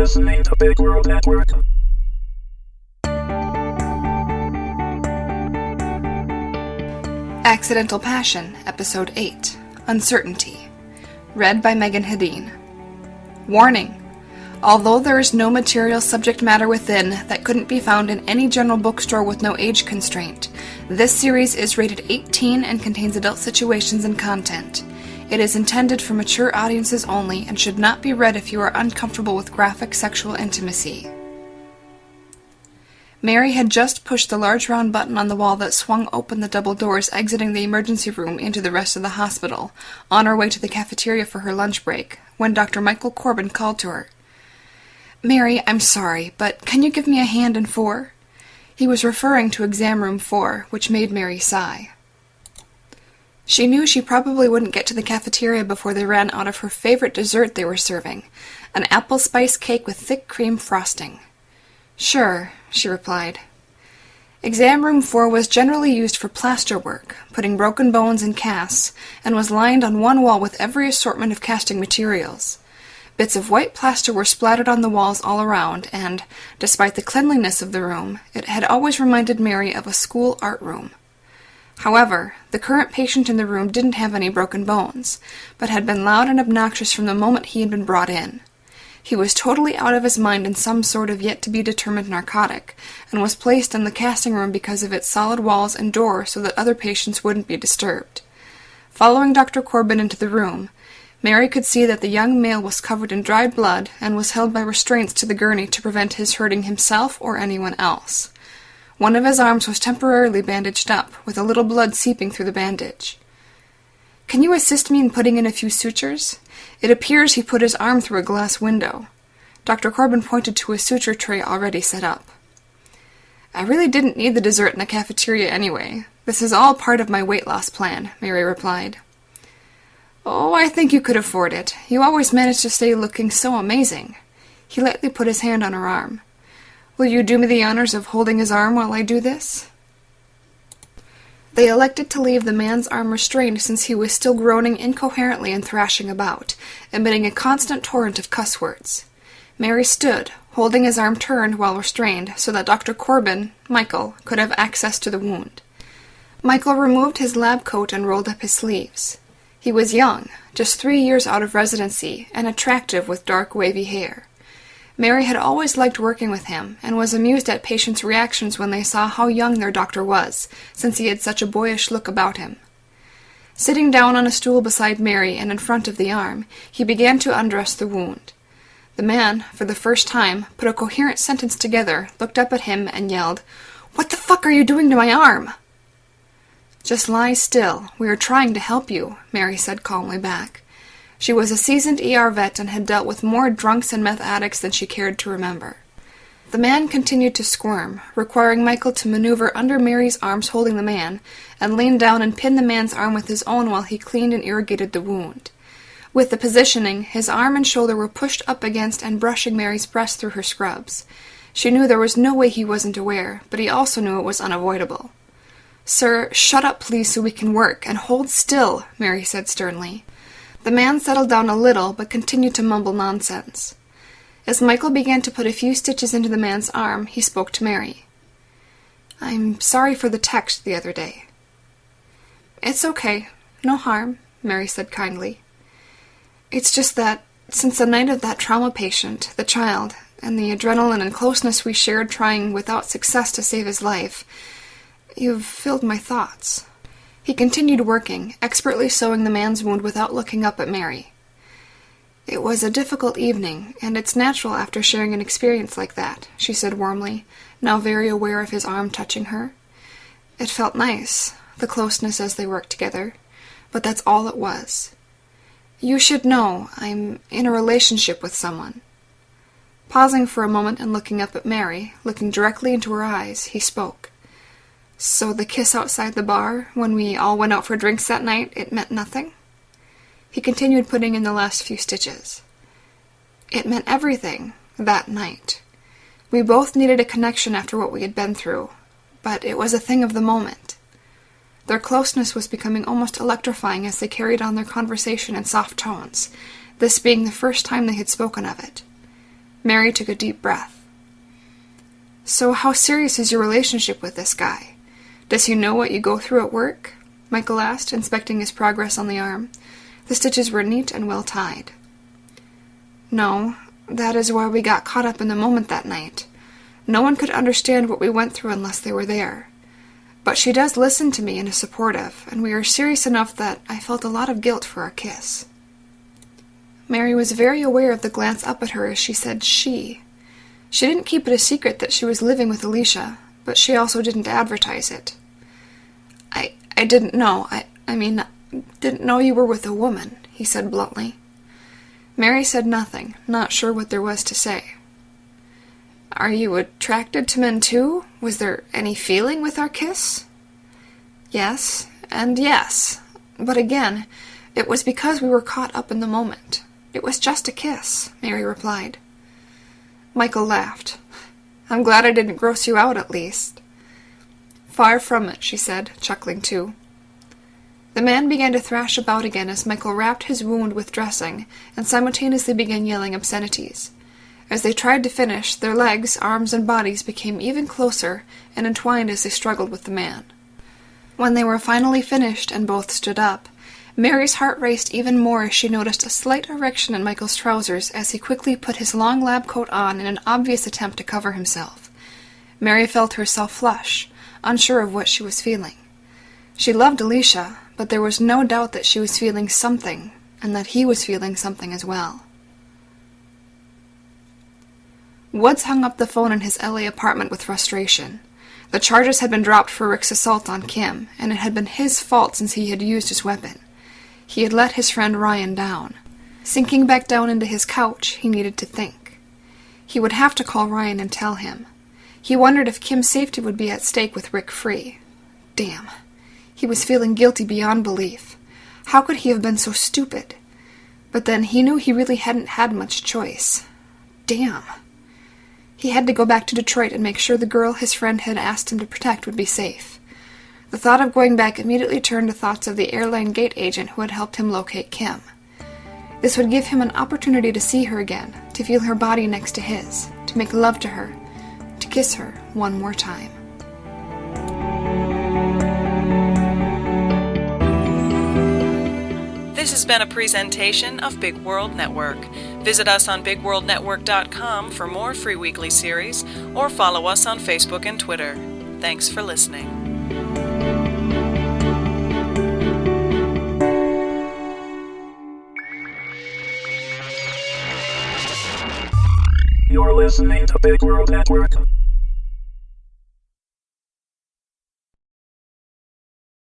listening to Big World Network. Accidental Passion, Episode 8, Uncertainty. Read by Meagan Hedin. Warning! Although there is no material subject matter within that couldn't be found in any general bookstore with no age constraint, this series is rated 18 and contains adult situations and content. It is intended for mature audiences only and should not be read if you are uncomfortable with graphic sexual intimacy. Mary had just pushed the large round button on the wall that swung open the double doors exiting the emergency room into the rest of the hospital, on her way to the cafeteria for her lunch break, when Dr. Michael Corbin called to her. "Mary, I'm sorry, but can you give me a hand in 4? He was referring to exam room 4, which made Mary sigh. She knew she probably wouldn't get to the cafeteria before they ran out of her favorite dessert they were serving, an apple spice cake with thick cream frosting. "Sure," she replied. Exam room 4 was generally used for plaster work, putting broken bones in casts, and was lined on one wall with every assortment of casting materials. Bits of white plaster were splattered on the walls all around, and, despite the cleanliness of the room, it had always reminded Mary of a school art room. However, the current patient in the room didn't have any broken bones, but had been loud and obnoxious from the moment he had been brought in. He was totally out of his mind in some sort of yet-to-be-determined narcotic, and was placed in the casting room because of its solid walls and door so that other patients wouldn't be disturbed. Following Dr. Corbin into the room, Mary could see that the young male was covered in dried blood and was held by restraints to the gurney to prevent his hurting himself or anyone else. One of his arms was temporarily bandaged up, with a little blood seeping through the bandage. "Can you assist me in putting in a few sutures? It appears he put his arm through a glass window." Dr. Corbin pointed to a suture tray already set up. "I really didn't need the dessert in the cafeteria anyway. This is all part of my weight loss plan," Mary replied. "Oh, I think you could afford it. You always manage to stay looking so amazing." He lightly put his hand on her arm. "Will you do me the honors of holding his arm while I do this?" They elected to leave the man's arm restrained since he was still groaning incoherently and thrashing about, emitting a constant torrent of cuss words. Mary stood, holding his arm turned while restrained, so that Dr. Corbin, Michael, could have access to the wound. Michael removed his lab coat and rolled up his sleeves. He was young, just 3 years out of residency, and attractive with dark, wavy hair. Mary had always liked working with him, and was amused at patients' reactions when they saw how young their doctor was, since he had such a boyish look about him. Sitting down on a stool beside Mary and in front of the arm, he began to undress the wound. The man, for the first time, put a coherent sentence together, looked up at him, and yelled, "What the fuck are you doing to my arm?" "Just lie still. We are trying to help you," Mary said calmly back. She was a seasoned ER vet and had dealt with more drunks and meth addicts than she cared to remember. The man continued to squirm, requiring Michael to maneuver under Mary's arms holding the man, and lean down and pin the man's arm with his own while he cleaned and irrigated the wound. With the positioning, his arm and shoulder were pushed up against and brushing Mary's breast through her scrubs. She knew there was no way he wasn't aware, but he also knew it was unavoidable. "Sir, shut up please so we can work, and hold still," Mary said sternly. The man settled down a little, but continued to mumble nonsense. As Michael began to put a few stitches into the man's arm, he spoke to Mary. "I'm sorry for the text the other day." "It's okay. No harm," Mary said kindly. "It's just that, since the night of that trauma patient, the child, and the adrenaline and closeness we shared trying without success to save his life, you've filled my thoughts." He continued working, expertly sewing the man's wound without looking up at Mary. "It was a difficult evening, and it's natural after sharing an experience like that," she said warmly, now very aware of his arm touching her. "It felt nice, the closeness as they worked together, but that's all it was. You should know I'm in a relationship with someone." Pausing for a moment and looking up at Mary, looking directly into her eyes, he spoke. "So the kiss outside the bar, when we all went out for drinks that night, it meant nothing?" He continued putting in the last few stitches. "It meant everything, that night. We both needed a connection after what we had been through, but it was a thing of the moment." Their closeness was becoming almost electrifying as they carried on their conversation in soft tones, this being the first time they had spoken of it. Mary took a deep breath. "So how serious is your relationship with this guy? Does he know what you go through at work?" Michael asked, inspecting his progress on the arm. The stitches were neat and well tied. "No, that is why we got caught up in the moment that night. No one could understand what we went through unless they were there. But she does listen to me and is supportive, and we are serious enough that I felt a lot of guilt for our kiss." Mary was very aware of the glance up at her as she said she. She didn't keep it a secret that she was living with Alicia, but she also didn't advertise it. I didn't know. Didn't know you were with a woman," he said bluntly. Mary said nothing, not sure what there was to say. "Are you attracted to men too? Was there any feeling with our kiss?" "Yes, and yes. But again, it was because we were caught up in the moment. It was just a kiss," Mary replied. Michael laughed. "I'm glad I didn't gross you out, at least." "Far from it," she said, chuckling too. The man began to thrash about again as Michael wrapped his wound with dressing and simultaneously began yelling obscenities. As they tried to finish, their legs, arms, and bodies became even closer and entwined as they struggled with the man. When they were finally finished and both stood up, Mary's heart raced even more as she noticed a slight erection in Michael's trousers as he quickly put his long lab coat on in an obvious attempt to cover himself. Mary felt herself flush, unsure of what she was feeling. She loved Alicia, but there was no doubt that she was feeling something, and that he was feeling something as well. Woods hung up the phone in his LA apartment with frustration. The charges had been dropped for Rick's assault on Kim, and it had been his fault since he had used his weapon. He had let his friend Ryan down. Sinking back down into his couch, he needed to think. He would have to call Ryan and tell him. He wondered if Kim's safety would be at stake with Rick free. Damn. He was feeling guilty beyond belief. How could he have been so stupid? But then he knew he really hadn't had much choice. Damn. He had to go back to Detroit and make sure the girl his friend had asked him to protect would be safe. The thought of going back immediately turned to thoughts of the airline gate agent who had helped him locate Kim. This would give him an opportunity to see her again, to feel her body next to his, to make love to her, to kiss her one more time. This has been a presentation of Big World Network. Visit us on BigWorldNetwork.com for more free weekly series, or follow us on Facebook and Twitter. Thanks for listening. You're listening to Big World Network.